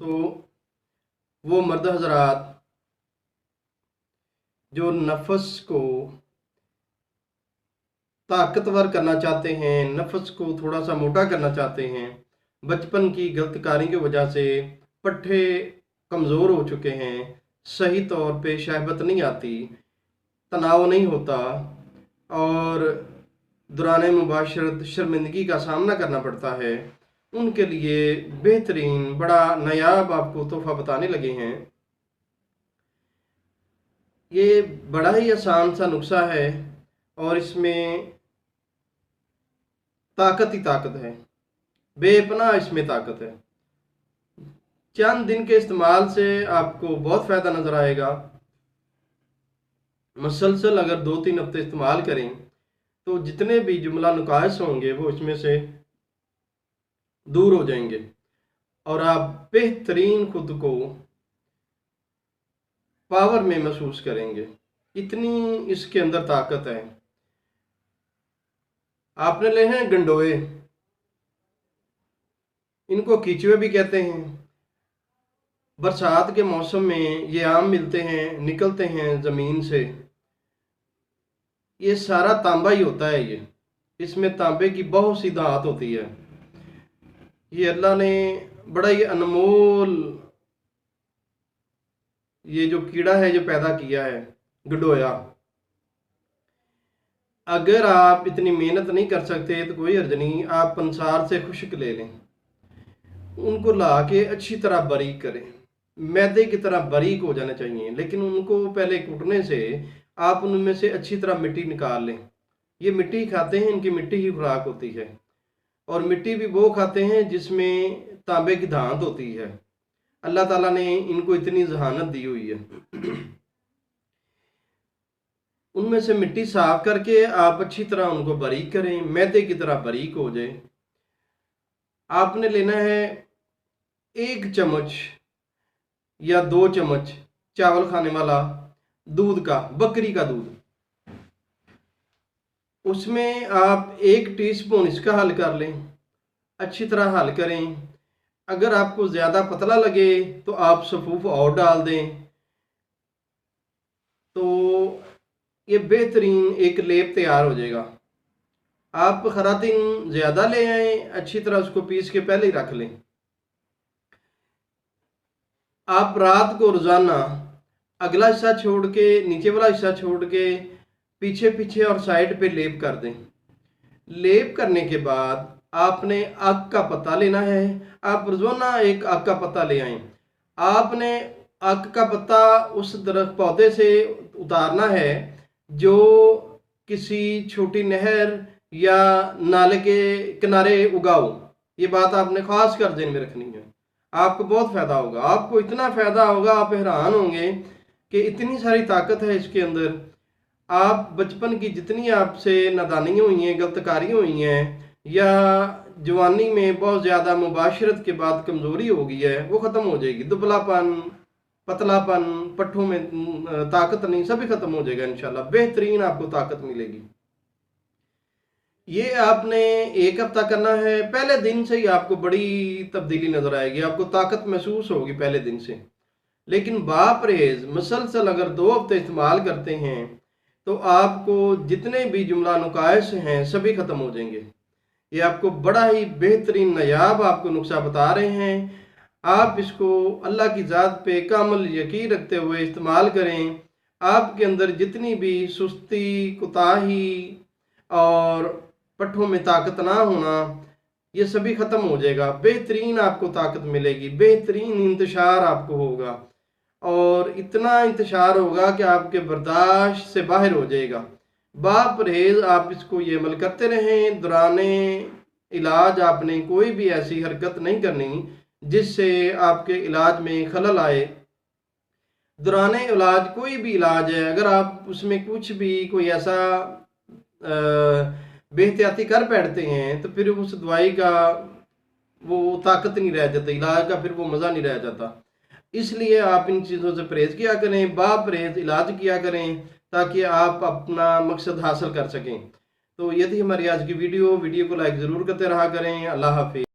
तो वो मर्द हजरात जो नफ्स को ताकतवर करना चाहते हैं, नफ्स को थोड़ा सा मोटा करना चाहते हैं, बचपन की गलतकारी की वजह से पट्ठे कमज़ोर हो चुके हैं, सही तौर पे शहबत नहीं आती, तनाव नहीं होता और दौरान मुबाशरत शर्मिंदगी का सामना करना पड़ता है, उनके लिए बेहतरीन बड़ा नायाब आपको तोहफ़ा बताने लगे हैं। ये बड़ा ही आसान सा नुस्खा है और इसमें ताकत ही ताकत है, बेपनाह इसमें ताकत है। चंद दिन के इस्तेमाल से आपको बहुत फ़ायदा नज़र आएगा। मुसलसल अगर 2-3 हफ्ते इस्तेमाल करें तो जितने भी जुमला नुकाइस होंगे वो इसमें से दूर हो जाएंगे और आप बेहतरीन खुद को पावर में महसूस करेंगे। इतनी इसके अंदर ताकत है। आपने ले हैं गंडोए, इनको कीचुए भी कहते हैं। बरसात के मौसम में ये आम मिलते हैं, निकलते हैं ज़मीन से। ये सारा तांबा ही होता है। ये इसमें तांबे की बहुत सी धात होती है। ये अल्लाह ने बड़ा ही अनमोल ये जो कीड़ा है जो पैदा किया है गंडोया। अगर आप इतनी मेहनत नहीं कर सकते तो कोई हर्ज नहीं, आप पंसार से खुश्क ले लें, उनको ला के अच्छी तरह बारीक करें, मैदे की तरह बारीक हो जाना चाहिए। लेकिन उनको पहले कूटने से आप उनमें से अच्छी तरह मिट्टी निकाल लें। ये मिट्टी खाते हैं, इनकी मिट्टी ही खुराक होती है और मिट्टी भी वो खाते हैं जिसमें तांबे की धात होती है। अल्लाह ताला ने इनको इतनी जहानत दी हुई है। उनमें से मिट्टी साफ करके आप अच्छी तरह उनको बारीक करें, मैदे की तरह बारीक हो जाए। आपने लेना है 1 चम्मच या 2 चम्मच चावल खाने वाला दूध का, बकरी का दूध। उसमें आप 1 टीस्पून इसका हल कर लें, अच्छी तरह हल करें। अगर आपको ज़्यादा पतला लगे तो आप सफूफ और डाल दें। तो ये बेहतरीन एक लेप तैयार हो जाएगा। आप खरातिन ज़्यादा ले आएँ, अच्छी तरह उसको पीस के पहले ही रख लें। आप रात को रोज़ाना अगला हिस्सा छोड़ के, नीचे वाला हिस्सा छोड़ के पीछे पीछे और साइड पे लेप कर दें। लेप करने के बाद आपने आग का पत्ता लेना है। आप रोज़ाना एक आग का पत्ता ले आएं। आपने आग का पत्ता उस दरख्त पौधे से उतारना है जो किसी छोटी नहर या नाले के किनारे उगा हो। ये बात आपने खास कर ध्यान में रखनी है। आपको बहुत फ़ायदा होगा। आपको इतना फ़ायदा होगा, आप हैरान होंगे कि इतनी सारी ताकत है इसके अंदर। आप बचपन की जितनी आपसे नादानियाँ हुई हैं, गलतकारियाँ हुई हैं या जवानी में बहुत ज़्यादा मुबाशरत के बाद कमज़ोरी हो गई है, वो ख़त्म हो जाएगी। दुबलापन, पतलापन, पट्ठों में ताकत नहीं, सभी ख़त्म हो जाएगा इंशाल्लाह। बेहतरीन आपको ताकत मिलेगी। ये आपने 1 हफ्ता करना है। पहले दिन से ही आपको बड़ी तब्दीली नज़र आएगी, आपको ताकत महसूस होगी पहले दिन से। लेकिन बापरहेज मुसलसल अगर 2 हफ्ते इस्तेमाल करते हैं तो आपको जितने भी जुमला नुकाइस हैं सभी ख़त्म हो जाएंगे। ये आपको बड़ा ही बेहतरीन नायाब आपको नुस्खा बता रहे हैं। आप इसको अल्लाह की ज़ात पे कामिल यकीन रखते हुए इस्तेमाल करें। आपके अंदर जितनी भी सुस्ती, कुताही और पट्ठों में ताकत ना होना, ये सभी ख़त्म हो जाएगा। बेहतरीन आपको ताकत मिलेगी, बेहतरीन इंतशार आपको होगा और इतना इंतशार होगा कि आपके बर्दाश्त से बाहर हो जाएगा। बापरहेज आप इसको ये अमल करते रहें। दौराने इलाज आपने कोई भी ऐसी हरकत नहीं करनी जिससे आपके इलाज में खलल आए। दौराने इलाज कोई भी इलाज है, अगर आप उसमें कुछ भी कोई ऐसा बेहतियाती कर बैठते हैं तो फिर उस दवाई का वो ताकत नहीं रह जाती, इलाज का फिर वो मज़ा नहीं रह जाता। इसलिए आप इन चीज़ों से परहेज़ किया करें, बापरहेज इलाज किया करें ताकि आप अपना मकसद हासिल कर सकें। तो यदि हमारी आज की वीडियो को लाइक ज़रूर करते रहा करें। अल्लाह हाफिज़।